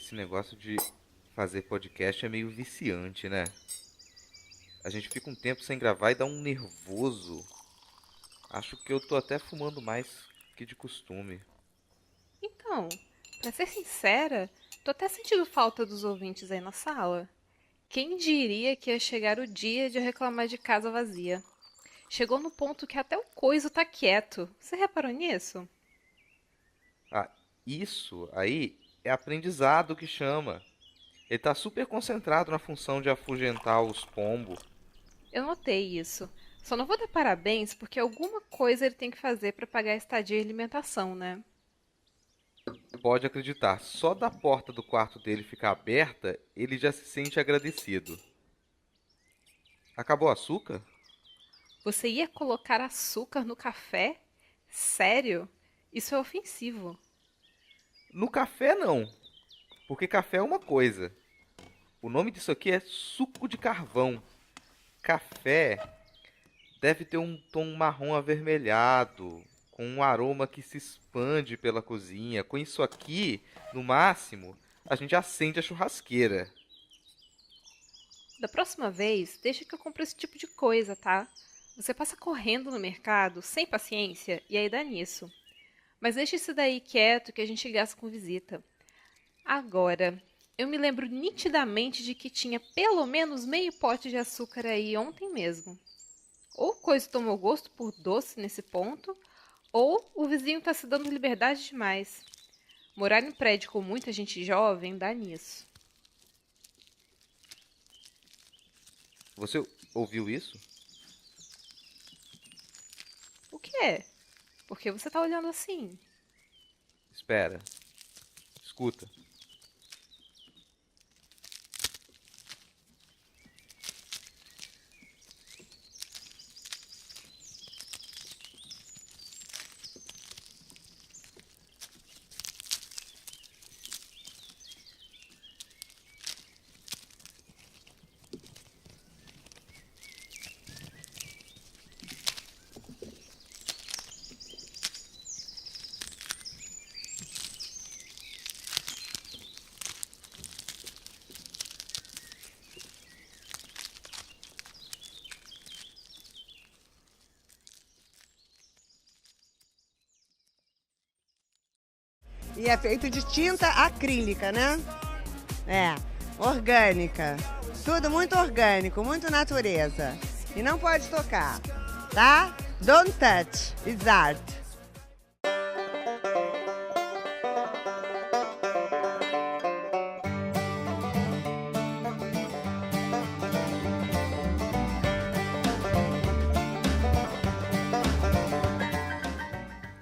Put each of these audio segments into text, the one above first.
Esse negócio de fazer podcast é meio viciante, né? A gente fica um tempo sem gravar e dá um nervoso. Acho que eu tô até fumando mais que de costume. Então, pra ser sincera, tô até sentindo falta dos ouvintes aí na sala. Quem diria que ia chegar o dia de eu reclamar de casa vazia? Chegou no ponto que até o coiso tá quieto. Você reparou nisso? Ah, isso aí é aprendizado que chama. Ele tá super concentrado na função de afugentar os pombos. Eu notei isso. Só não vou dar parabéns porque alguma coisa ele tem que fazer pra pagar a estadia e alimentação, né? Pode acreditar, só da porta do quarto dele ficar aberta, ele já se sente agradecido. Acabou o açúcar? Você ia colocar açúcar no café? Sério? Isso é ofensivo. No café não, porque café é uma coisa. O nome disso aqui é suco de carvão. Café deve ter um tom marrom avermelhado, com um aroma que se expande pela cozinha. Com isso aqui, no máximo, a gente acende a churrasqueira. Da próxima vez, deixa que eu compre esse tipo de coisa, tá? Você passa correndo no mercado, sem paciência, e aí dá nisso. Mas deixa isso daí quieto que a gente gasta com visita. Agora, eu me lembro nitidamente de que tinha pelo menos meio pote de açúcar aí ontem mesmo. Ou coisa tomou gosto por doce nesse ponto, ou o vizinho tá se dando liberdade demais. Morar em prédio com muita gente jovem dá nisso. Você ouviu isso? O que é? Por que você tá olhando assim? Espera, escuta. E é feito de tinta acrílica, né? É, orgânica. Tudo muito orgânico, muito natureza. E não pode tocar, tá? Don't touch, it's art.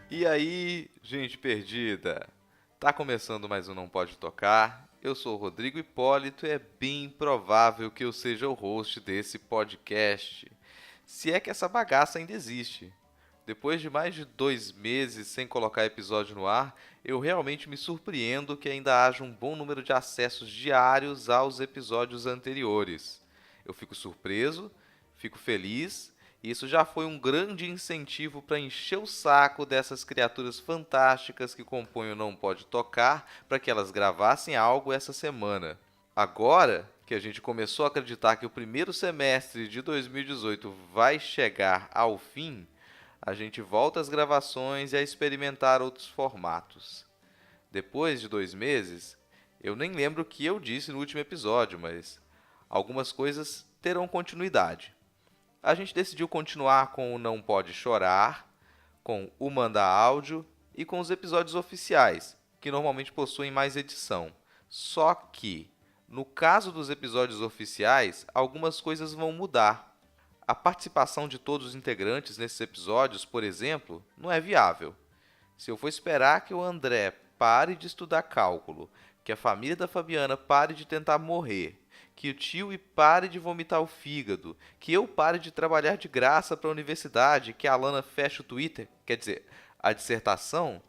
E aí, gente perdida? Tá começando mais um Não Pode Tocar. Eu sou o Rodrigo Hipólito e é bem provável que eu seja o host desse podcast. Se é que essa bagaça ainda existe. Depois de mais de 2 meses sem colocar episódio no ar, eu realmente me surpreendo que ainda haja um bom número de acessos diários aos episódios anteriores. Eu fico surpreso, fico feliz, e isso já foi um grande incentivo para encher o saco dessas criaturas fantásticas que compõem o Não Pode Tocar para que elas gravassem algo essa semana. Agora que a gente começou a acreditar que o primeiro semestre de 2018 vai chegar ao fim, a gente volta às gravações e a experimentar outros formatos. Depois de 2 meses, eu nem lembro o que eu disse no último episódio, mas algumas coisas terão continuidade. A gente decidiu continuar com o Não Pode Chorar, com o Manda Áudio e com os episódios oficiais, que normalmente possuem mais edição. Só que, no caso dos episódios oficiais, algumas coisas vão mudar. A participação de todos os integrantes nesses episódios, por exemplo, não é viável. Se eu for esperar que o André pare de estudar cálculo, que a família da Fabiana pare de tentar morrer, que o tio pare de vomitar o fígado, que eu pare de trabalhar de graça para a universidade, que a Alana feche o Twitter, quer dizer, a dissertação,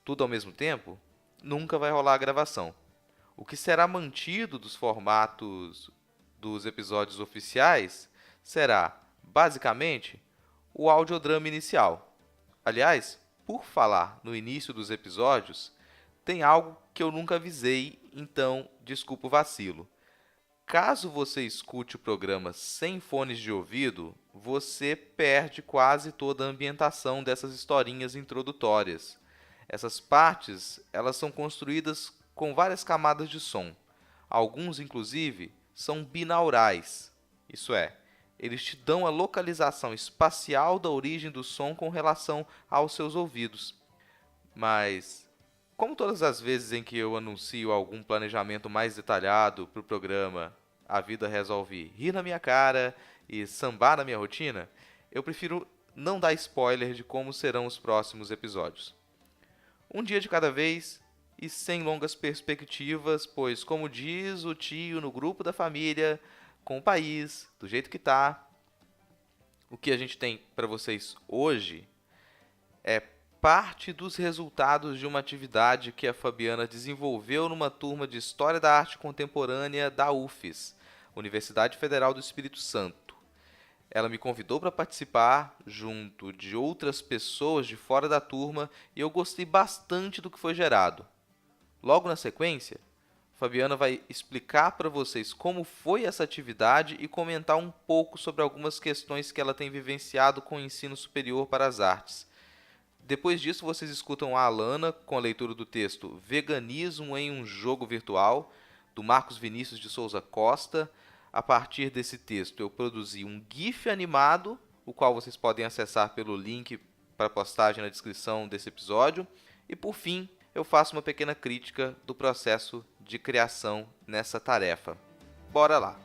tudo ao mesmo tempo, nunca vai rolar a gravação. O que será mantido dos formatos dos episódios oficiais será, basicamente, o audiodrama inicial. Aliás, por falar no início dos episódios, tem algo que eu nunca avisei então desculpa o vacilo. Caso você escute o programa sem fones de ouvido, você perde quase toda a ambientação dessas historinhas introdutórias. Essas partes, elas são construídas com várias camadas de som. Alguns, inclusive, são binaurais. Isso é, eles te dão a localização espacial da origem do som com relação aos seus ouvidos. Mas, como todas as vezes em que eu anuncio algum planejamento mais detalhado para o programa A Vida Resolve Rir na Minha Cara e Sambar na Minha Rotina, eu prefiro não dar spoiler de como serão os próximos episódios. Um dia de cada vez e sem longas perspectivas, pois, como diz o tio no grupo da família, com o país, do jeito que tá, o que a gente tem para vocês hoje é parte dos resultados de uma atividade que a Fabiana desenvolveu numa turma de História da Arte Contemporânea da UFES, Universidade Federal do Espírito Santo. Ela me convidou para participar junto de outras pessoas de fora da turma e eu gostei bastante do que foi gerado. Logo na sequência, Fabiana vai explicar para vocês como foi essa atividade e comentar um pouco sobre algumas questões que ela tem vivenciado com o ensino superior para as artes. Depois disso, vocês escutam a Alana com a leitura do texto Veganismo em um Jogo Virtual, do Marcos Vinícius de Souza Costa. A partir desse texto, eu produzi um GIF animado, o qual vocês podem acessar pelo link para postagem na descrição desse episódio. E, por fim, eu faço uma pequena crítica do processo de criação nessa tarefa. Bora lá!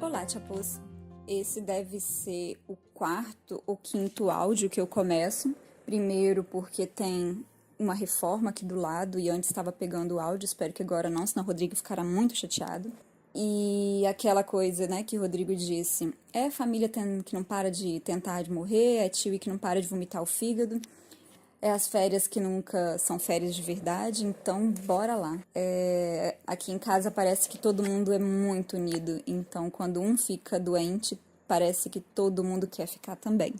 Olá, Chapuz. Esse deve ser o quarto ou quinto áudio que eu começo. Primeiro porque tem uma reforma aqui do lado e antes estava pegando o áudio, espero que agora não, senão o Rodrigo ficará muito chateado. E aquela coisa, né, que o Rodrigo disse, é família que não para de tentar de morrer, é tio que não para de vomitar o fígado, é as férias que nunca são férias de verdade, então bora lá. Aqui em casa parece que todo mundo é muito unido, então quando um fica doente, parece que todo mundo quer ficar também.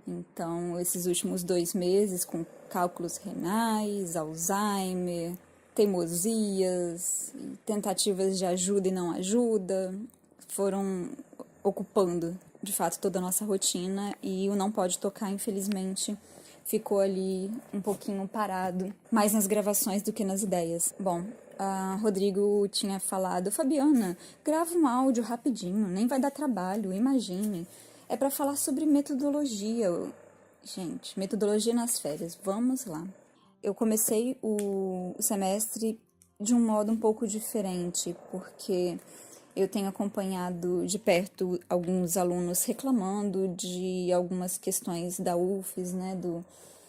Então, esses últimos 2 meses, com cálculos renais, Alzheimer, teimosias, tentativas de ajuda e não ajuda, foram ocupando, de fato, toda a nossa rotina e o Não Pode Tocar, infelizmente, ficou ali um pouquinho parado, mais nas gravações do que nas ideias. Bom, Rodrigo tinha falado, Fabiana, grava um áudio rapidinho, nem vai dar trabalho, imagine. É para falar sobre metodologia. Gente, metodologia nas férias, vamos lá. Eu comecei o semestre de um modo um pouco diferente, porque eu tenho acompanhado de perto alguns alunos reclamando de algumas questões da UFES, né, do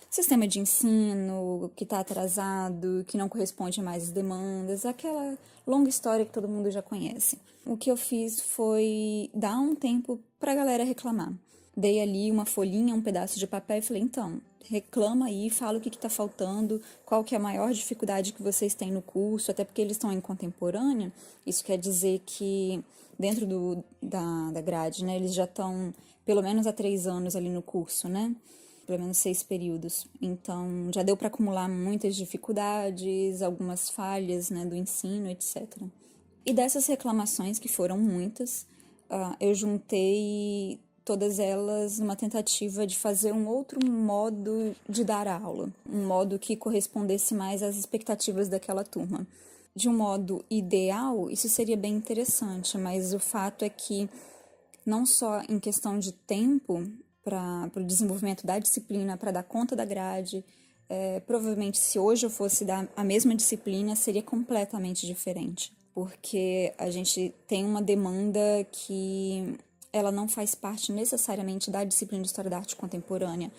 sistema de ensino que está atrasado, que não corresponde mais às demandas, aquela longa história que todo mundo já conhece. O que eu fiz foi dar um tempo para a galera reclamar. Dei ali uma folhinha, um pedaço de papel e falei, então, reclama aí, fala o que está faltando, qual que é a maior dificuldade que vocês têm no curso, até porque eles estão em contemporânea, isso quer dizer que dentro da grade, né, eles já estão pelo menos há 3 anos ali no curso, né, pelo menos 6 períodos, então já deu para acumular muitas dificuldades, algumas falhas, né, do ensino, etc. E dessas reclamações, que foram muitas, eu juntei todas elas numa tentativa de fazer um outro modo de dar a aula, um modo que correspondesse mais às expectativas daquela turma. De um modo ideal, isso seria bem interessante, mas o fato é que, não só em questão de tempo para o desenvolvimento da disciplina, para dar conta da grade, provavelmente se hoje eu fosse dar a mesma disciplina, seria completamente diferente. Porque a gente tem uma demanda que ela não faz parte necessariamente da disciplina de História da Arte Contemporânea,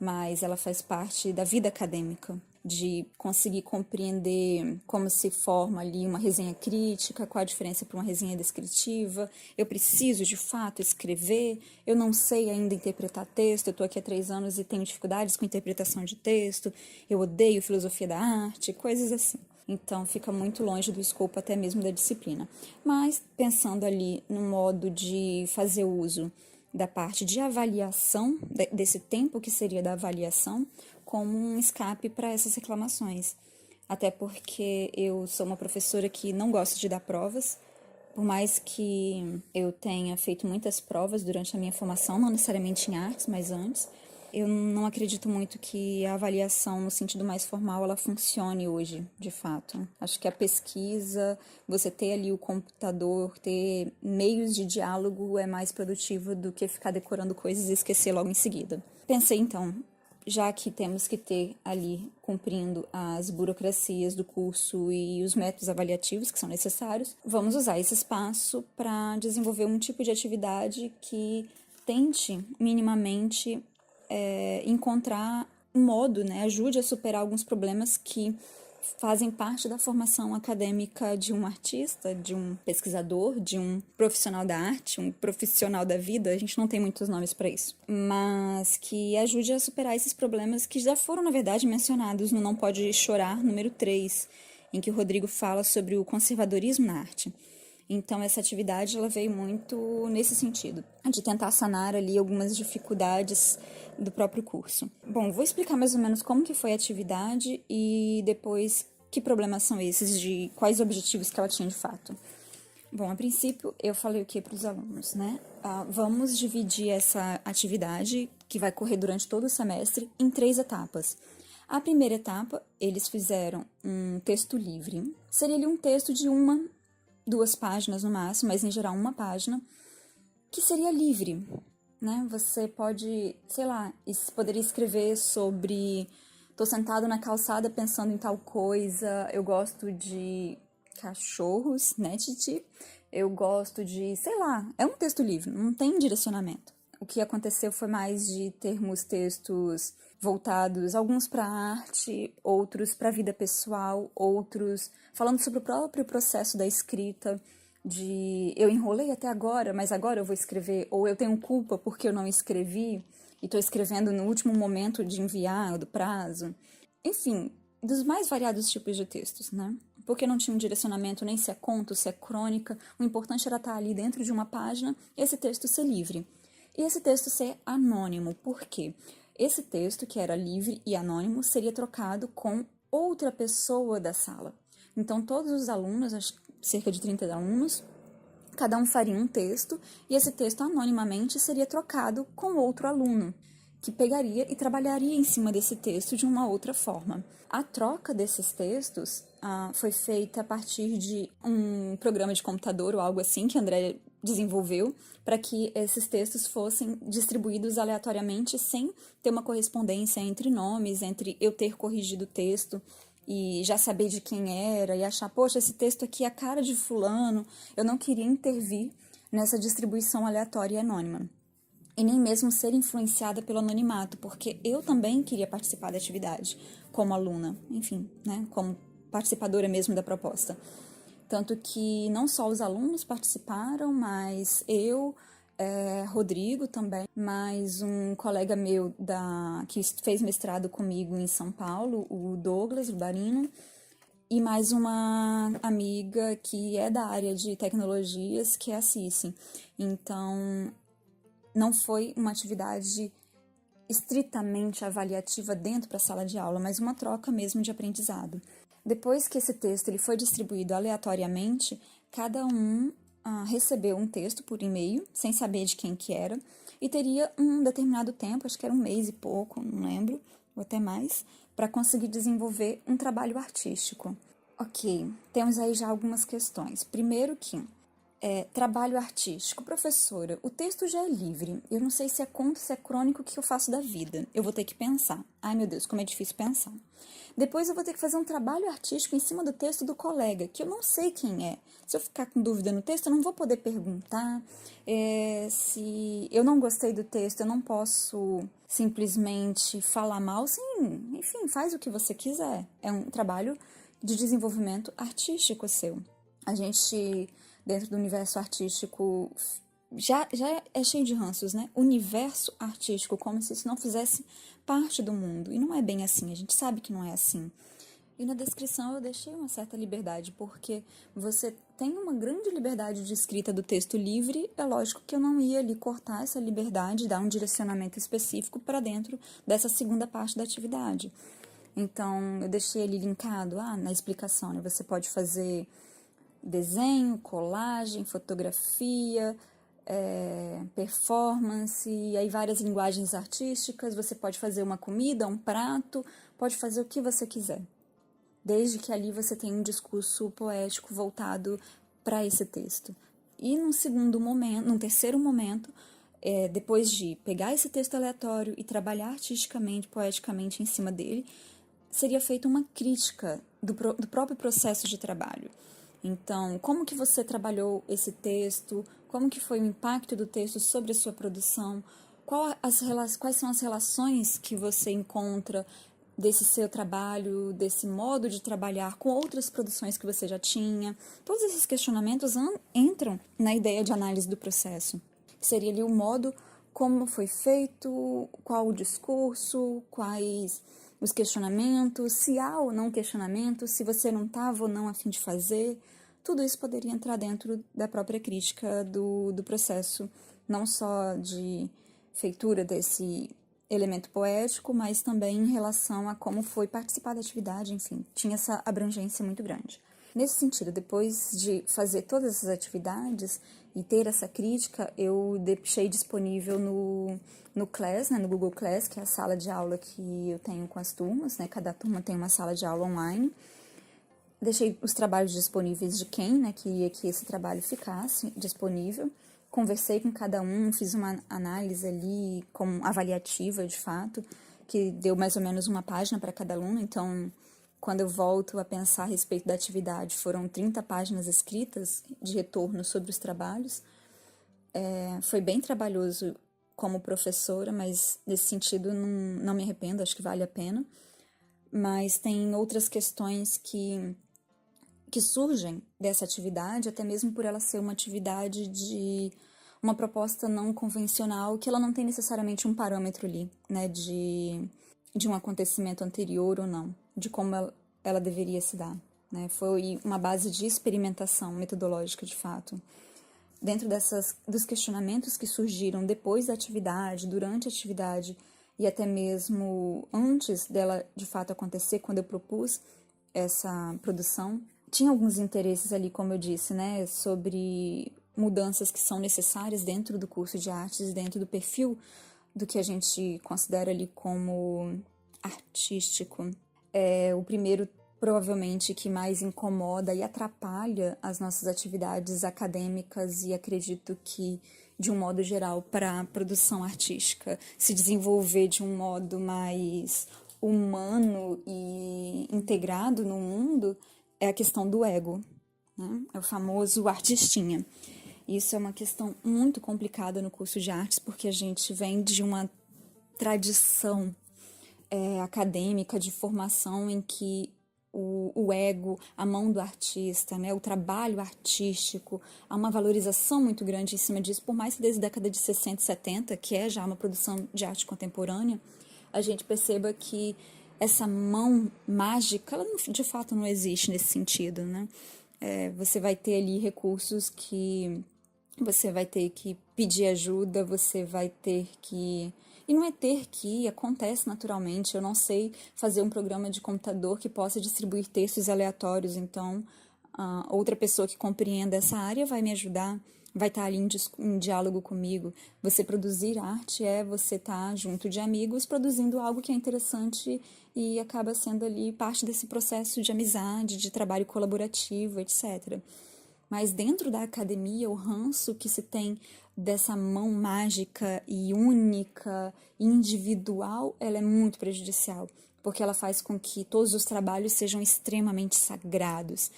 mas ela faz parte da vida acadêmica, de conseguir compreender como se forma ali uma resenha crítica, qual a diferença para uma resenha descritiva. Eu preciso, de fato, escrever, eu não sei ainda interpretar texto, eu estou aqui há 3 anos e tenho dificuldades com interpretação de texto, eu odeio filosofia da arte, coisas assim. Então, fica muito longe do escopo até mesmo da disciplina. Mas, pensando ali no modo de fazer uso da parte de avaliação, desse tempo que seria da avaliação, como um escape para essas reclamações. Até porque eu sou uma professora que não gosta de dar provas, por mais que eu tenha feito muitas provas durante a minha formação, não necessariamente em artes, mas antes, eu não acredito muito que a avaliação, no sentido mais formal, ela funcione hoje, de fato. Acho que a pesquisa, você ter ali o computador, ter meios de diálogo é mais produtivo do que ficar decorando coisas e esquecer logo em seguida. Pensei, então, já que temos que ter ali, cumprindo as burocracias do curso e os métodos avaliativos que são necessários, vamos usar esse espaço para desenvolver um tipo de atividade que tente minimamente encontrar um modo, ajude a superar alguns problemas que fazem parte da formação acadêmica de um artista, de um pesquisador, de um profissional da arte, um profissional da vida, a gente não tem muitos nomes para isso, mas que ajude a superar esses problemas que já foram, na verdade, mencionados no Não Pode Chorar, número 3, em que o Rodrigo fala sobre o conservadorismo na arte. Então, essa atividade ela veio muito nesse sentido, de tentar sanar ali algumas dificuldades do próprio curso. Bom, vou explicar mais ou menos como que foi a atividade e depois que problemas são esses, de quais objetivos que ela tinha de fato. Bom, a princípio, eu falei o que para os alunos, vamos dividir essa atividade, que vai correr durante todo o semestre, em 3 etapas. A primeira etapa, eles fizeram um texto livre. Seria ali um texto de 2 páginas no máximo, mas em geral 1 página, que seria livre, Você pode, poderia escrever sobre tô sentado na calçada pensando em tal coisa, eu gosto de cachorros, Titi? Eu gosto de, é um texto livre, não tem direcionamento. O que aconteceu foi mais de termos textos voltados, alguns para arte, outros para a vida pessoal, outros falando sobre o próprio processo da escrita, de eu enrolei até agora, mas agora eu vou escrever, ou eu tenho culpa porque eu não escrevi e estou escrevendo no último momento de enviar, do prazo. Enfim, dos mais variados tipos de textos, Porque não tinha um direcionamento nem se é conto, se é crônica, o importante era estar ali dentro de uma página e esse texto ser livre. E esse texto ser anônimo, por quê? Esse texto, que era livre e anônimo, seria trocado com outra pessoa da sala. Então, todos os alunos, cerca de 30 alunos, cada um faria um texto, e esse texto anonimamente seria trocado com outro aluno, que pegaria e trabalharia em cima desse texto de uma outra forma. A troca desses textos foi feita a partir de um programa de computador ou algo assim que André desenvolveu para que esses textos fossem distribuídos aleatoriamente sem ter uma correspondência entre nomes, entre eu ter corrigido o texto e já saber de quem era e achar, poxa, esse texto aqui é a cara de fulano. Eu não queria intervir nessa distribuição aleatória e anônima. E nem mesmo ser influenciada pelo anonimato, porque eu também queria participar da atividade como aluna, enfim, como participadora mesmo da proposta. Tanto que não só os alunos participaram, mas eu, Rodrigo também, mais um colega meu que fez mestrado comigo em São Paulo, o Douglas, o Darino, e mais uma amiga que é da área de tecnologias, que é a Cici. Então, não foi uma atividade estritamente avaliativa dentro da sala de aula, mas uma troca mesmo de aprendizado. Depois que esse texto ele foi distribuído aleatoriamente, cada um recebeu um texto por e-mail, sem saber de quem que era, e teria um determinado tempo, acho que era 1 mês e pouco, não lembro, ou até mais, para conseguir desenvolver um trabalho artístico. Ok, temos aí já algumas questões. Primeiro que Trabalho artístico. Professora, o texto já é livre. Eu não sei se é conto, se é crônico, o que eu faço da vida. Eu vou ter que pensar. Ai, meu Deus, como é difícil pensar. Depois eu vou ter que fazer um trabalho artístico em cima do texto do colega, que eu não sei quem é. Se eu ficar com dúvida no texto, eu não vou poder perguntar. Se eu não gostei do texto, eu não posso simplesmente falar mal. Sim, enfim, faz o que você quiser. É um trabalho de desenvolvimento artístico seu. A gente, dentro do universo artístico, já é cheio de ranços, né? Universo artístico, como se isso não fizesse parte do mundo. E não é bem assim, a gente sabe que não é assim. E na descrição eu deixei uma certa liberdade, porque você tem uma grande liberdade de escrita do texto livre. É lógico que eu não ia ali cortar essa liberdade, dar um direcionamento específico para dentro dessa segunda parte da atividade. Então, eu deixei ele linkado na explicação, né? Você pode fazer desenho, colagem, fotografia, performance, e aí várias linguagens artísticas. Você pode fazer uma comida, um prato, pode fazer o que você quiser, desde que ali você tenha um discurso poético voltado para esse texto. E num terceiro momento, depois de pegar esse texto aleatório e trabalhar artisticamente, poeticamente em cima dele, seria feita uma crítica do próprio processo de trabalho. Então, como que você trabalhou esse texto? Como que foi o impacto do texto sobre a sua produção? Quais são as relações que você encontra desse seu trabalho, desse modo de trabalhar com outras produções que você já tinha? Todos esses questionamentos entram na ideia de análise do processo. Seria ali o modo como foi feito, qual o discurso, quais os questionamentos, se há ou não questionamento, se você não estava ou não a fim de fazer. Tudo isso poderia entrar dentro da própria crítica do processo, não só de feitura desse elemento poético, mas também em relação a como foi participar da atividade, enfim, tinha essa abrangência muito grande. Nesse sentido, depois de fazer todas essas atividades e ter essa crítica, eu deixei disponível no Class, né, no Google Class, que é a sala de aula que eu tenho com as turmas, né, cada turma tem uma sala de aula online. Deixei os trabalhos disponíveis de quem, né, queria que esse trabalho ficasse disponível. Conversei com cada um, fiz uma análise ali avaliativa, de fato, que deu mais ou menos uma página para cada aluno. Então, quando eu volto a pensar a respeito da atividade, foram 30 páginas escritas de retorno sobre os trabalhos. Foi bem trabalhoso como professora, mas nesse sentido não me arrependo, acho que vale a pena. Mas tem outras questões que surgem dessa atividade, até mesmo por ela ser uma atividade de uma proposta não convencional, que ela não tem necessariamente um parâmetro ali, né, de um acontecimento anterior ou não, de como ela deveria se dar, né? Foi uma base de experimentação metodológica, de fato. Dentro dos questionamentos que surgiram depois da atividade, durante a atividade e até mesmo antes dela de fato acontecer, quando eu propus essa produção, tinha alguns interesses ali, como eu disse, né, sobre mudanças que são necessárias dentro do curso de artes, dentro do perfil do que a gente considera ali como artístico. O primeiro, provavelmente, que mais incomoda e atrapalha as nossas atividades acadêmicas, e acredito que, de um modo geral, para a produção artística se desenvolver de um modo mais humano e integrado no mundo, é a questão do ego, né? É o famoso artistinha. Isso é uma questão muito complicada no curso de artes, porque a gente vem de uma tradição acadêmica de formação em que o ego, a mão do artista, né, o trabalho artístico, há uma valorização muito grande em cima disso, por mais que desde a década de 60 e 70, que é já uma produção de arte contemporânea, a gente perceba que essa mão mágica, ela de fato não existe nesse sentido, né? Você vai ter ali recursos que você vai ter que pedir ajuda, você vai ter que... E não é ter que, acontece naturalmente. Eu não sei fazer um programa de computador que possa distribuir textos aleatórios, então outra pessoa que compreenda essa área vai me ajudar, vai estar ali em diálogo comigo. Você produzir arte é você estar junto de amigos produzindo algo que é interessante e acaba sendo ali parte desse processo de amizade, de trabalho colaborativo, etc. Mas dentro da academia, o ranço que se tem dessa mão mágica e única, individual, ela é muito prejudicial, porque ela faz com que todos os trabalhos sejam extremamente sagrados.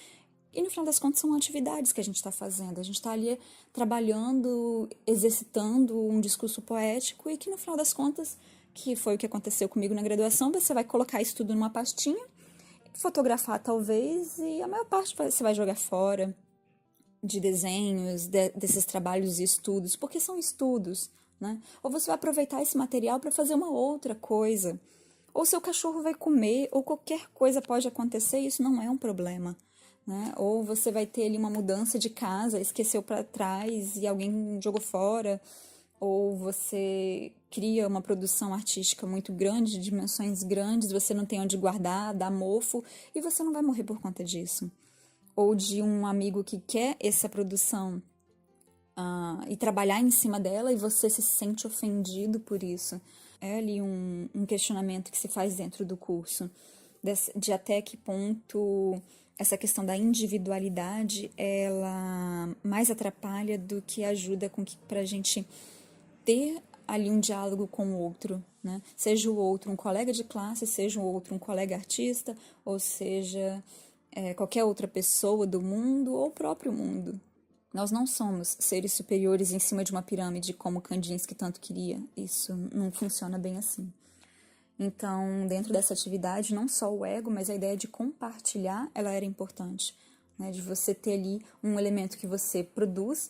E no final das contas são atividades que a gente está fazendo. A gente está ali trabalhando, exercitando um discurso poético e que no final das contas, que foi o que aconteceu comigo na graduação, você vai colocar isso tudo numa pastinha, fotografar talvez e a maior parte você vai jogar fora de desenhos, desses trabalhos e estudos, porque são estudos, né? Ou você vai aproveitar esse material para fazer uma outra coisa. Ou seu cachorro vai comer, ou qualquer coisa pode acontecer e isso não é um problema. Né? Ou você vai ter ali uma mudança de casa, esqueceu para trás e alguém jogou fora, ou você cria uma produção artística muito grande, de dimensões grandes, você não tem onde guardar, dá mofo, e você não vai morrer por conta disso. Ou de um amigo que quer essa produção e trabalhar em cima dela e você se sente ofendido por isso. É ali um questionamento que se faz dentro do curso, de até que ponto essa questão da individualidade, ela mais atrapalha do que ajuda para a gente ter ali um diálogo com o outro, né? Seja o outro um colega de classe, seja o outro um colega artista, ou seja qualquer outra pessoa do mundo ou o próprio mundo. Nós não somos seres superiores em cima de uma pirâmide como Kandinsky tanto queria. Isso não funciona bem assim. Então, dentro dessa atividade, não só o ego, mas a ideia de compartilhar, ela era importante, né? De você ter ali um elemento que você produz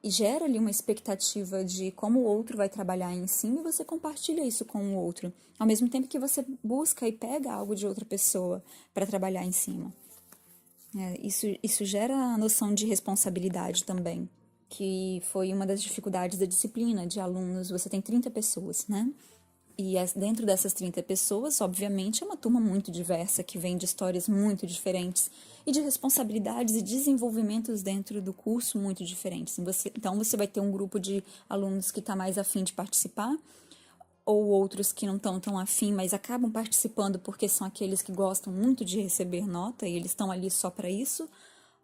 e gera ali uma expectativa de como o outro vai trabalhar em cima e você compartilha isso com o outro, ao mesmo tempo que você busca e pega algo de outra pessoa para trabalhar em cima. Isso gera a noção de responsabilidade também, que foi uma das dificuldades da disciplina de alunos. Você tem 30 pessoas, né? E dentro dessas 30 pessoas, obviamente, é uma turma muito diversa, que vem de histórias muito diferentes e de responsabilidades e desenvolvimentos dentro do curso muito diferentes. Então, você vai ter um grupo de alunos que está mais afim de participar, ou outros que não estão tão afim, mas acabam participando porque são aqueles que gostam muito de receber nota e eles estão ali só para isso,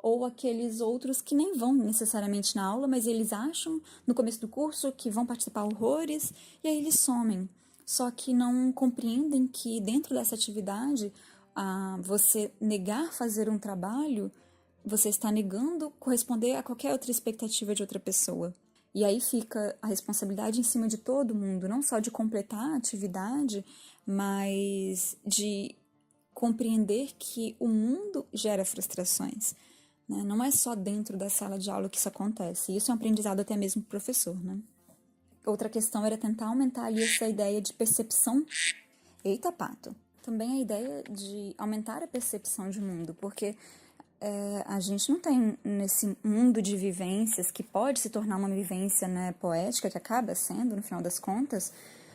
ou aqueles outros que nem vão necessariamente na aula, mas eles acham no começo do curso que vão participar horrores e aí eles somem. Só que não compreendem que dentro dessa atividade, você negar fazer um trabalho, você está negando corresponder a qualquer outra expectativa de outra pessoa. E aí fica a responsabilidade em cima de todo mundo, não só de completar a atividade, mas de compreender que o mundo gera frustrações, né? Não é só dentro da sala de aula que isso acontece. Isso é um aprendizado até mesmo pro professor, né? Outra questão era tentar aumentar ali essa ideia de percepção. Eita, pato! Também a ideia de aumentar a percepção de mundo, porque a gente não tem nesse mundo de vivências que pode se tornar uma vivência, né, poética, que acaba sendo, no final das contas,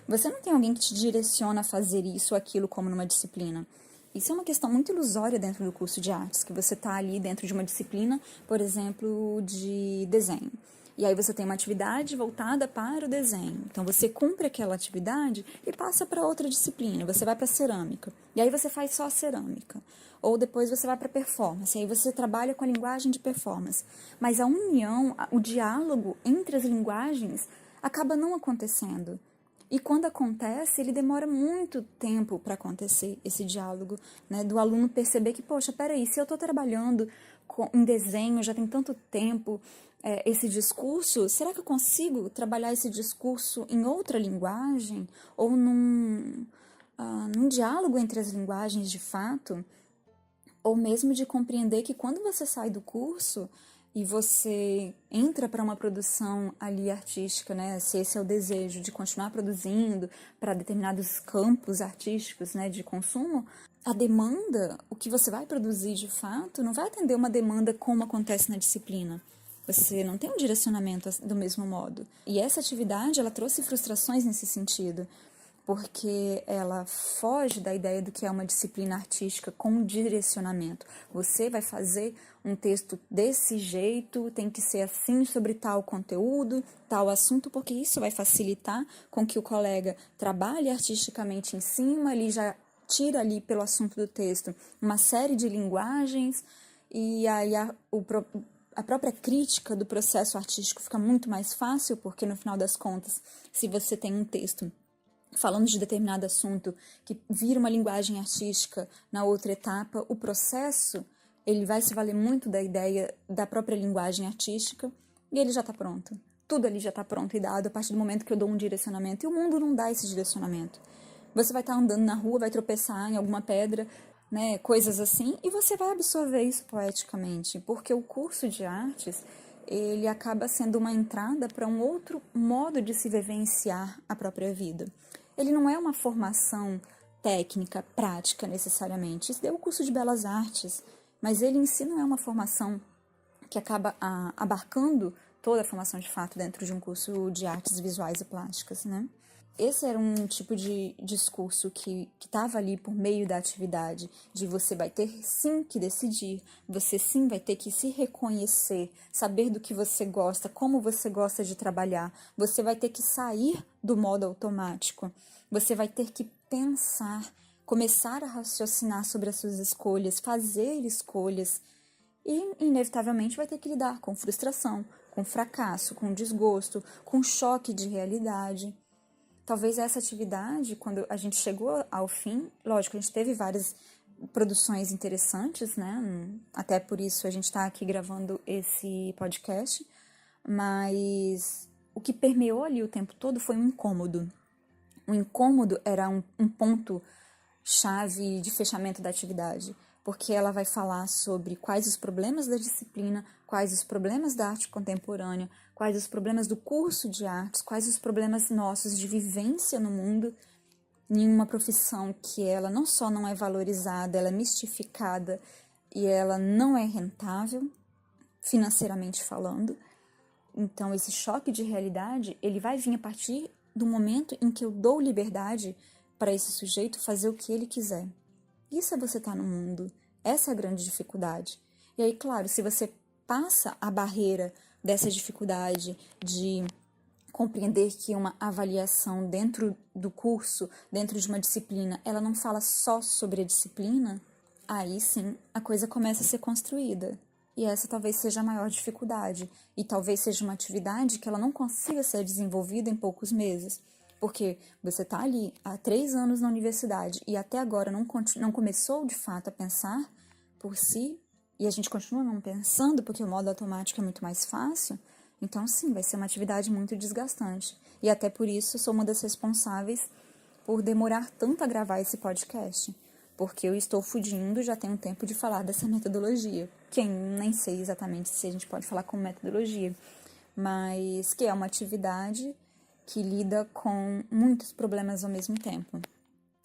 você não tem alguém que te direciona a fazer isso ou aquilo como numa disciplina. Isso é uma questão muito ilusória dentro do curso de artes, que você está ali dentro de uma disciplina, por exemplo, de desenho. E aí você tem uma atividade voltada para o desenho. Então você cumpre aquela atividade e passa para outra disciplina. Você vai para cerâmica. E aí você faz só cerâmica. Ou depois você vai para performance. E aí você trabalha com a linguagem de performance. Mas a união, o diálogo entre as linguagens acaba não acontecendo. E quando acontece, ele demora muito tempo para acontecer, esse diálogo, né? Do aluno perceber que, poxa, peraí, se eu estou trabalhando em desenho já tem tanto tempo, esse discurso, será que eu consigo trabalhar esse discurso em outra linguagem? Ou num diálogo entre as linguagens de fato? Ou mesmo de compreender que quando você sai do curso e você entra para uma produção ali artística, né? Se esse é o desejo de continuar produzindo para determinados campos artísticos, né, de consumo, a demanda, o que você vai produzir de fato, não vai atender uma demanda como acontece na disciplina. Você não tem um direcionamento do mesmo modo. E essa atividade, ela trouxe frustrações nesse sentido, porque ela foge da ideia do que é uma disciplina artística com direcionamento. Você vai fazer um texto desse jeito, tem que ser assim sobre tal conteúdo, tal assunto, porque isso vai facilitar com que o colega trabalhe artisticamente em cima, ele já tira ali pelo assunto do texto uma série de linguagens, e aí a própria crítica do processo artístico fica muito mais fácil, porque no final das contas, se você tem um texto falando de determinado assunto que vira uma linguagem artística na outra etapa, o processo ele vai se valer muito da ideia da própria linguagem artística e ele já está pronto. Tudo ali já está pronto e dado a partir do momento que eu dou um direcionamento. E o mundo não dá esse direcionamento. Você vai estar andando na rua, vai tropeçar em alguma pedra, né, coisas assim, e você vai absorver isso poeticamente, porque o curso de artes ele acaba sendo uma entrada para um outro modo de se vivenciar a própria vida. Ele não é uma formação técnica, prática necessariamente. Isso é o curso de Belas Artes, mas ele em si não é uma formação que acaba abarcando toda a formação de fato dentro de um curso de artes visuais e plásticas, né? Esse era um tipo de discurso que estava ali por meio da atividade, de você vai ter sim que decidir, você sim vai ter que se reconhecer, saber do que você gosta, como você gosta de trabalhar, você vai ter que sair do modo automático, você vai ter que pensar, começar a raciocinar sobre as suas escolhas, fazer escolhas e, inevitavelmente, vai ter que lidar com frustração, com fracasso, com desgosto, com choque de realidade. Talvez essa atividade, quando a gente chegou ao fim, lógico, a gente teve várias produções interessantes, né? Até por isso a gente está aqui gravando esse podcast, mas o que permeou ali o tempo todo foi um incômodo. O incômodo era um ponto-chave de fechamento da atividade, porque ela vai falar sobre quais os problemas da disciplina, quais os problemas da arte contemporânea, quais os problemas do curso de artes, quais os problemas nossos de vivência no mundo, em uma profissão que ela não só não é valorizada, ela é mistificada e ela não é rentável, financeiramente falando. Então, esse choque de realidade, ele vai vir a partir do momento em que eu dou liberdade para esse sujeito fazer o que ele quiser. Isso é você estar no mundo. Essa é a grande dificuldade. E aí, claro, se você passa a barreira dessa dificuldade de compreender que uma avaliação dentro do curso, dentro de uma disciplina, ela não fala só sobre a disciplina, aí sim a coisa começa a ser construída. E essa talvez seja a maior dificuldade. E talvez seja uma atividade que ela não consiga ser desenvolvida em poucos meses. Porque você está ali há 3 anos na universidade e até agora não começou de fato a pensar por si, e a gente continua não pensando porque o modo automático é muito mais fácil, então sim, vai ser uma atividade muito desgastante. E até por isso sou uma das responsáveis por demorar tanto a gravar esse podcast. Porque eu estou fugindo já tem um tempo de falar dessa metodologia, que eu nem sei exatamente se a gente pode falar como metodologia, mas que é uma atividade que lida com muitos problemas ao mesmo tempo.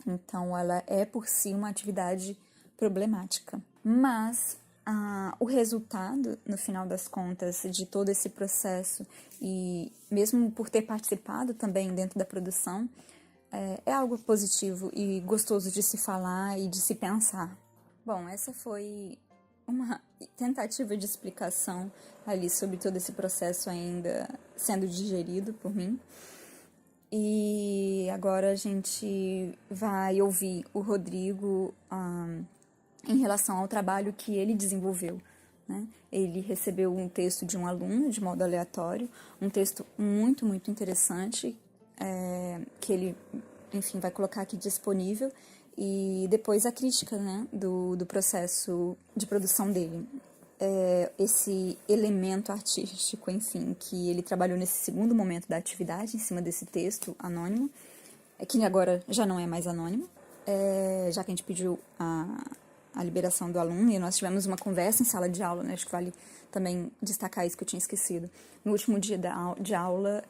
Então, ela é por si uma atividade problemática. Mas o resultado, no final das contas, de todo esse processo, e mesmo por ter participado também dentro da produção, é algo positivo e gostoso de se falar e de se pensar. Bom, essa foi uma tentativa de explicação ali sobre todo esse processo ainda sendo digerido por mim. E agora a gente vai ouvir o Rodrigo em relação ao trabalho que ele desenvolveu, né? Ele recebeu um texto de um aluno de modo aleatório, um texto muito, muito interessante, que ele, enfim, vai colocar aqui disponível, e depois a crítica, né, do processo de produção dele. Esse elemento artístico, enfim, que ele trabalhou nesse segundo momento da atividade, em cima desse texto anônimo, que agora já não é mais anônimo, já que a gente pediu a liberação do aluno, e nós tivemos uma conversa em sala de aula, né, acho que vale também destacar isso que eu tinha esquecido. No último dia de aula,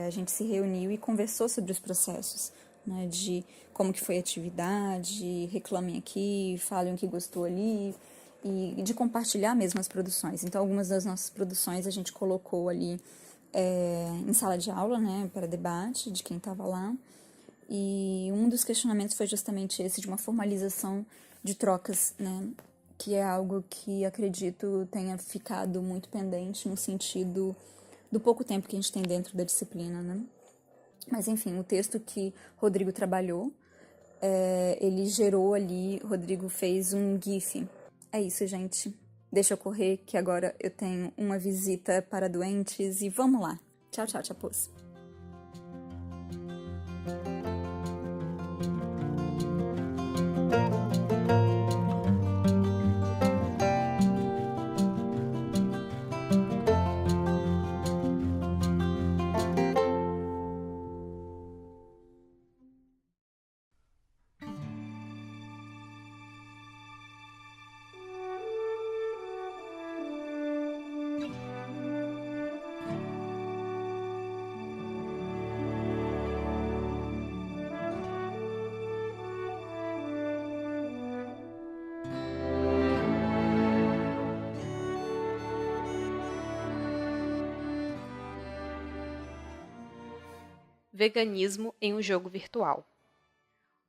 a gente se reuniu e conversou sobre os processos, né, de como que foi a atividade, reclamem aqui, falem o que gostou ali, e de compartilhar mesmo as produções. Então, algumas das nossas produções a gente colocou ali em sala de aula, né, para debate de quem estava lá, e um dos questionamentos foi justamente esse, de uma formalização de trocas, né, que é algo que acredito tenha ficado muito pendente no sentido do pouco tempo que a gente tem dentro da disciplina, né. Mas, enfim, o texto que Rodrigo trabalhou, ele gerou ali, Rodrigo fez um GIF. É isso, gente. Deixa eu correr, que agora eu tenho uma visita para doentes e vamos lá. Tchau, tchau, Chapuz. Veganismo em um jogo virtual.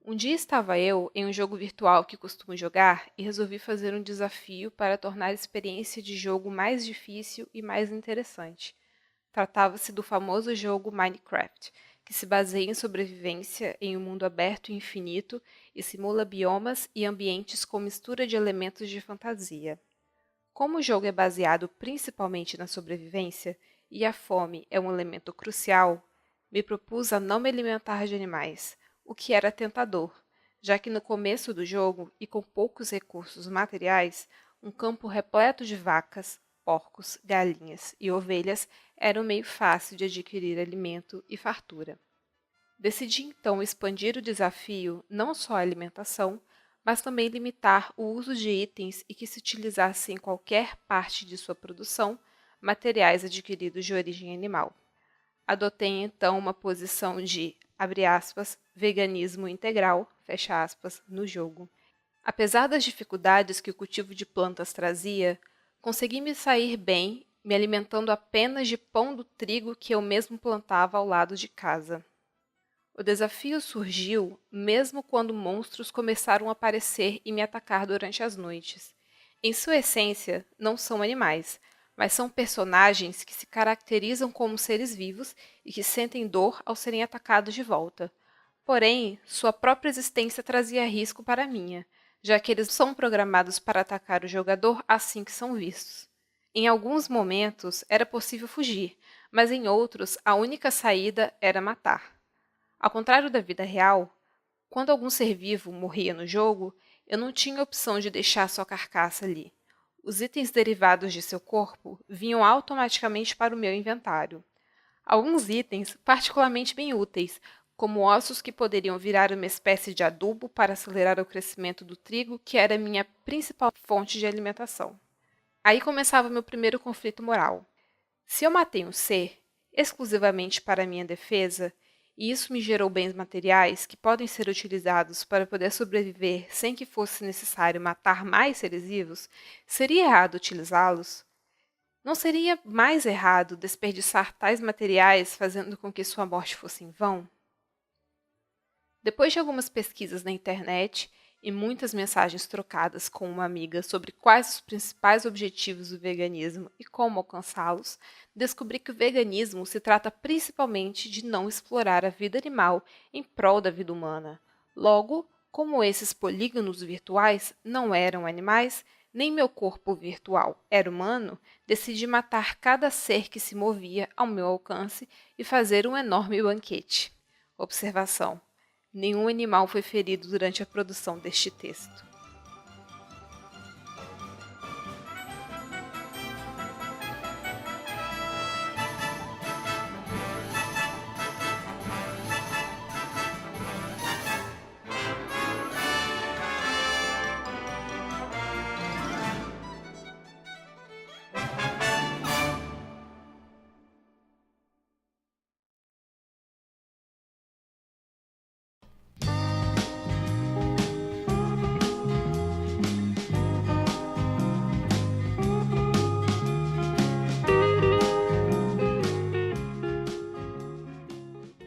Um dia estava eu em um jogo virtual que costumo jogar e resolvi fazer um desafio para tornar a experiência de jogo mais difícil e mais interessante. Tratava-se do famoso jogo Minecraft, que se baseia em sobrevivência em um mundo aberto e infinito e simula biomas e ambientes com mistura de elementos de fantasia. Como o jogo é baseado principalmente na sobrevivência e a fome é um elemento crucial, me propus a não me alimentar de animais, o que era tentador, já que no começo do jogo e com poucos recursos materiais, um campo repleto de vacas, porcos, galinhas e ovelhas era um meio fácil de adquirir alimento e fartura. Decidi então expandir o desafio não só à alimentação, mas também limitar o uso de itens e que se utilizasse em qualquer parte de sua produção materiais adquiridos de origem animal. Adotei então uma posição de, abre aspas, veganismo integral, fecha aspas, no jogo. Apesar das dificuldades que o cultivo de plantas trazia, consegui me sair bem, me alimentando apenas de pão do trigo que eu mesmo plantava ao lado de casa. O desafio surgiu mesmo quando monstros começaram a aparecer e me atacar durante as noites. Em sua essência, não são animais, mas são personagens que se caracterizam como seres vivos e que sentem dor ao serem atacados de volta. Porém, sua própria existência trazia risco para a minha, já que eles são programados para atacar o jogador assim que são vistos. Em alguns momentos era possível fugir, mas em outros a única saída era matar. Ao contrário da vida real, quando algum ser vivo morria no jogo, eu não tinha opção de deixar sua carcaça ali. Os itens derivados de seu corpo vinham automaticamente para o meu inventário. Alguns itens particularmente bem úteis, como ossos que poderiam virar uma espécie de adubo para acelerar o crescimento do trigo, que era minha principal fonte de alimentação. Aí começava meu primeiro conflito moral. Se eu matei um ser, exclusivamente para minha defesa, e isso me gerou bens materiais que podem ser utilizados para poder sobreviver sem que fosse necessário matar mais seres vivos, seria errado utilizá-los? Não seria mais errado desperdiçar tais materiais fazendo com que sua morte fosse em vão? Depois de algumas pesquisas na internet e muitas mensagens trocadas com uma amiga sobre quais os principais objetivos do veganismo e como alcançá-los, descobri que o veganismo se trata principalmente de não explorar a vida animal em prol da vida humana. Logo, como esses polígonos virtuais não eram animais, nem meu corpo virtual era humano, decidi matar cada ser que se movia ao meu alcance e fazer um enorme banquete. Observação: nenhum animal foi ferido durante a produção deste texto.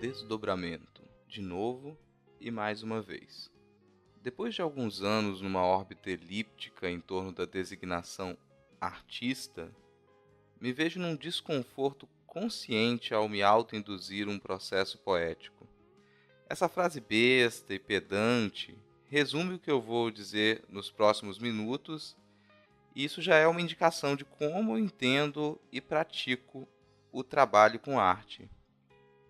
Desdobramento, de novo e mais uma vez. Depois de alguns anos numa órbita elíptica em torno da designação artista, me vejo num desconforto consciente ao me auto-induzir um processo poético. Essa frase besta e pedante resume o que eu vou dizer nos próximos minutos E isso já é uma indicação de como eu entendo e pratico o trabalho com arte.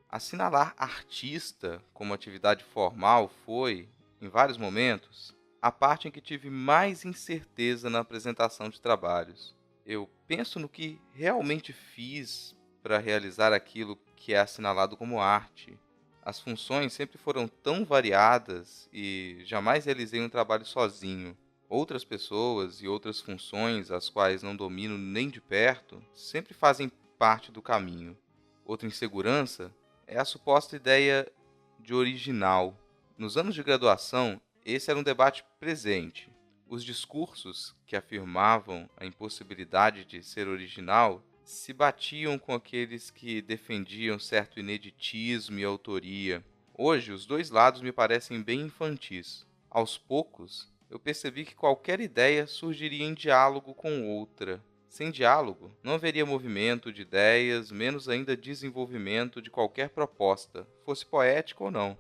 Assinalar artista como atividade formal foi, em vários momentos, a parte em que tive mais incerteza na apresentação de trabalhos. Eu penso no que realmente fiz para realizar aquilo que é assinalado como arte. As funções sempre foram tão variadas e jamais realizei um trabalho sozinho. Outras pessoas e outras funções, as quais não domino nem de perto, sempre fazem parte do caminho. Outra insegurança é a suposta ideia de original. Nos anos de graduação, esse era um debate presente. Os discursos que afirmavam a impossibilidade de ser original se batiam com aqueles que defendiam certo ineditismo e autoria. Hoje, os dois lados me parecem bem infantis. Aos poucos, eu percebi que qualquer ideia surgiria em diálogo com outra. Sem diálogo, não haveria movimento de ideias, menos ainda desenvolvimento de qualquer proposta, fosse poética ou não.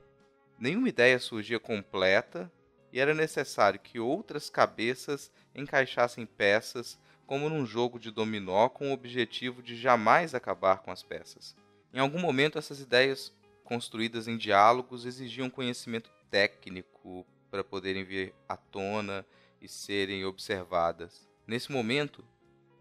Nenhuma ideia surgia completa e era necessário que outras cabeças encaixassem peças como num jogo de dominó com o objetivo de jamais acabar com as peças. Em algum momento, essas ideias construídas em diálogos exigiam conhecimento técnico para poderem vir à tona e serem observadas. Nesse momento,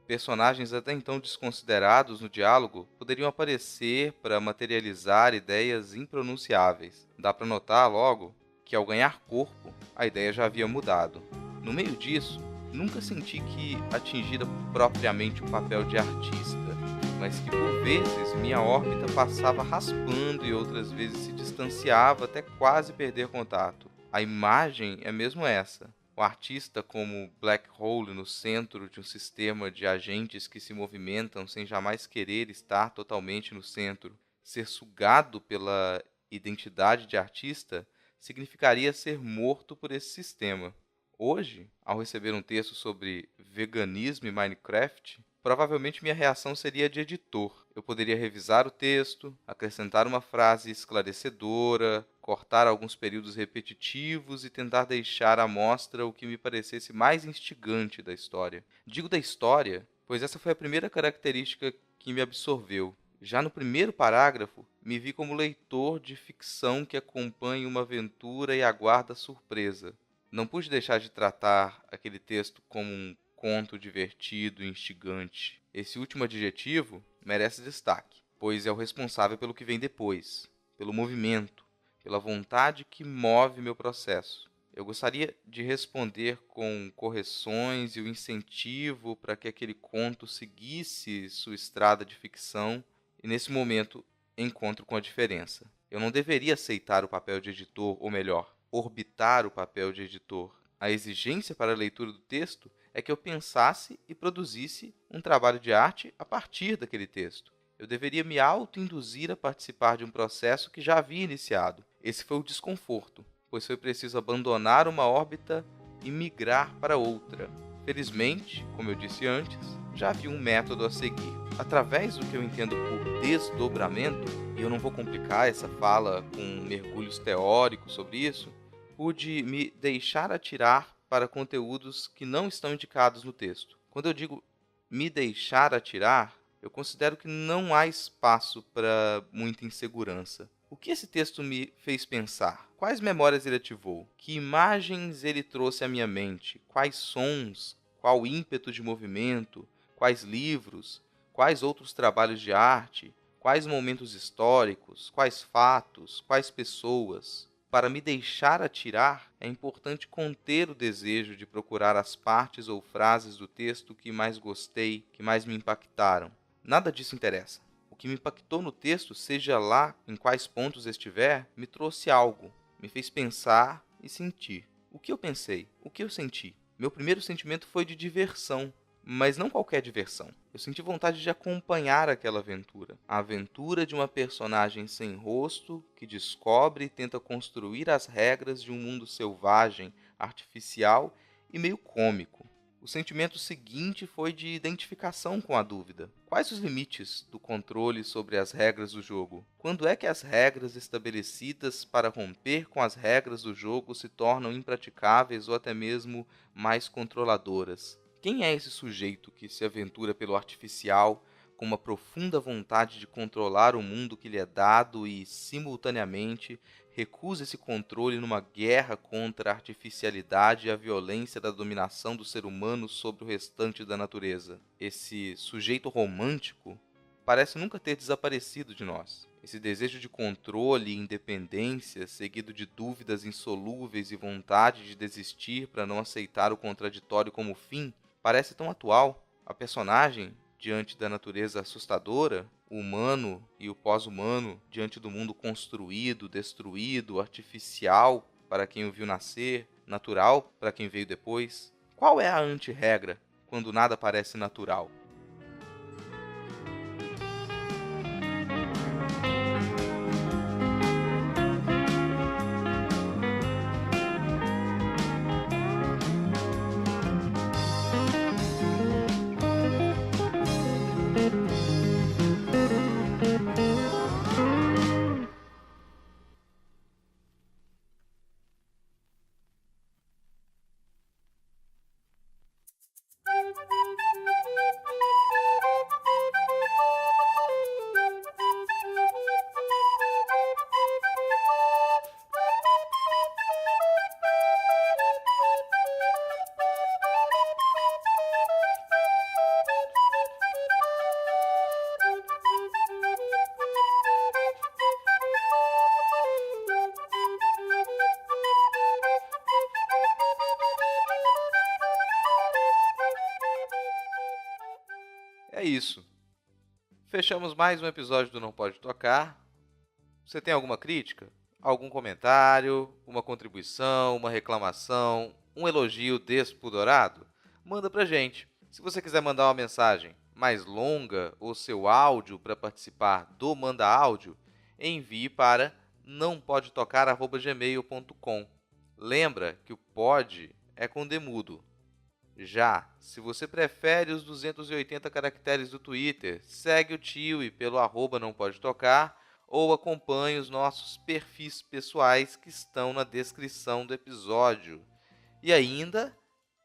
personagens até então desconsiderados no diálogo poderiam aparecer para materializar ideias impronunciáveis. Dá para notar logo que, ao ganhar corpo, a ideia já havia mudado. No meio disso, nunca senti que atingira propriamente o papel de artista, mas que por vezes minha órbita passava raspando e outras vezes se distanciava até quase perder contato. A imagem é mesmo essa. O artista como black hole no centro de um sistema de agentes que se movimentam sem jamais querer estar totalmente no centro. Ser sugado pela identidade de artista significaria ser morto por esse sistema. Hoje, ao receber um texto sobre veganismo e Minecraft, provavelmente minha reação seria de editor. Eu poderia revisar o texto, acrescentar uma frase esclarecedora, cortar alguns períodos repetitivos e tentar deixar à mostra o que me parecesse mais instigante da história. Digo da história, pois essa foi a primeira característica que me absorveu. Já no primeiro parágrafo, me vi como leitor de ficção que acompanha uma aventura e aguarda a surpresa. Não pude deixar de tratar aquele texto como um conto divertido e instigante. Esse último adjetivo merece destaque, pois é o responsável pelo que vem depois, pelo movimento, pela vontade que move meu processo. Eu gostaria de responder com correções e o incentivo para que aquele conto seguisse sua estrada de ficção, e nesse momento encontro com a diferença. Eu não deveria aceitar o papel de editor, ou melhor, orbitar o papel de editor. A exigência para a leitura do texto é que eu pensasse e produzisse um trabalho de arte a partir daquele texto. Eu deveria me auto-induzir a participar de um processo que já havia iniciado. Esse foi o desconforto, pois foi preciso abandonar uma órbita e migrar para outra. Felizmente, como eu disse antes, já havia um método a seguir. Através do que eu entendo por desdobramento, e eu não vou complicar essa fala com mergulhos teóricos sobre isso, pude me deixar atirar para conteúdos que não estão indicados no texto. Quando eu digo me deixar atirar, eu considero que não há espaço para muita insegurança. O que esse texto me fez pensar? Quais memórias ele ativou? Que imagens ele trouxe à minha mente? Quais sons? Qual ímpeto de movimento? Quais livros? Quais outros trabalhos de arte? Quais momentos históricos? Quais fatos? Quais pessoas? Para me deixar atirar, é importante conter o desejo de procurar as partes ou frases do texto que mais gostei, que mais me impactaram. Nada disso interessa. O que me impactou no texto, seja lá em quais pontos estiver, me trouxe algo, me fez pensar e sentir. O que eu pensei? O que eu senti? Meu primeiro sentimento foi de diversão, mas não qualquer diversão. Eu senti vontade de acompanhar aquela aventura. A aventura de uma personagem sem rosto que descobre e tenta construir as regras de um mundo selvagem, artificial e meio cômico. O sentimento seguinte foi de identificação com a dúvida. Quais os limites do controle sobre as regras do jogo? Quando é que as regras estabelecidas para romper com as regras do jogo se tornam impraticáveis ou até mesmo mais controladoras? Quem é esse sujeito que se aventura pelo artificial com uma profunda vontade de controlar o mundo que lhe é dado e, simultaneamente, recusa esse controle numa guerra contra a artificialidade e a violência da dominação do ser humano sobre o restante da natureza? Esse sujeito romântico parece nunca ter desaparecido de nós. Esse desejo de controle e independência, seguido de dúvidas insolúveis e vontade de desistir para não aceitar o contraditório como fim, parece tão atual. A personagem, diante da natureza assustadora, o humano e o pós-humano, diante do mundo construído, destruído, artificial para quem o viu nascer, natural para quem veio depois. Qual é a anti-regra quando nada parece natural? É isso. Fechamos mais um episódio do Não Pode Tocar. Você tem alguma crítica? Algum comentário? Uma contribuição? Uma reclamação? Um elogio despudorado? Manda pra gente. Se você quiser mandar uma mensagem mais longa ou seu áudio para participar do Manda Áudio, envie para nãopodetocar@gmail.com. Lembra que o pod é com demudo. Já, se você prefere os 280 caracteres do Twitter, segue o Tiwi pelo @nãopodetocar ou acompanhe os nossos perfis pessoais que estão na descrição do episódio. E ainda,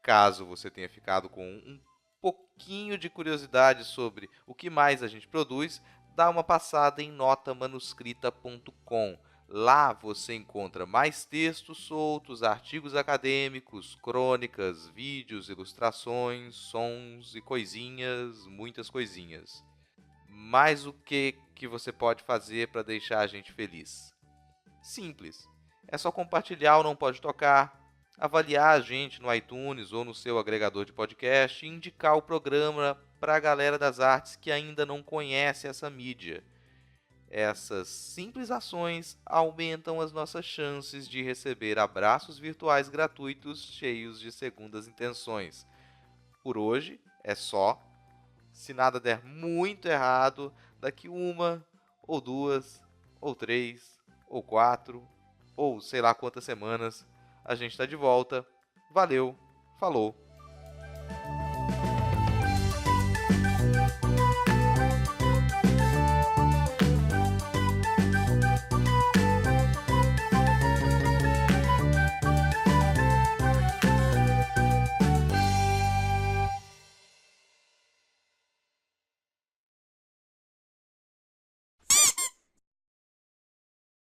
caso você tenha ficado com um pouquinho de curiosidade sobre o que mais a gente produz, dá uma passada em notamanuscrita.com. Lá você encontra mais textos soltos, artigos acadêmicos, crônicas, vídeos, ilustrações, sons e coisinhas, muitas coisinhas. Mas o que você pode fazer para deixar a gente feliz? Simples. É só compartilhar o Não Pode Tocar, avaliar a gente no iTunes ou no seu agregador de podcast e indicar o programa para a galera das artes que ainda não conhece essa mídia. Essas simples ações aumentam as nossas chances de receber abraços virtuais gratuitos cheios de segundas intenções. Por hoje é só. Se nada der muito errado, daqui 1, ou 2, ou 3, ou 4, ou sei lá quantas semanas, a gente está de volta. Valeu, falou!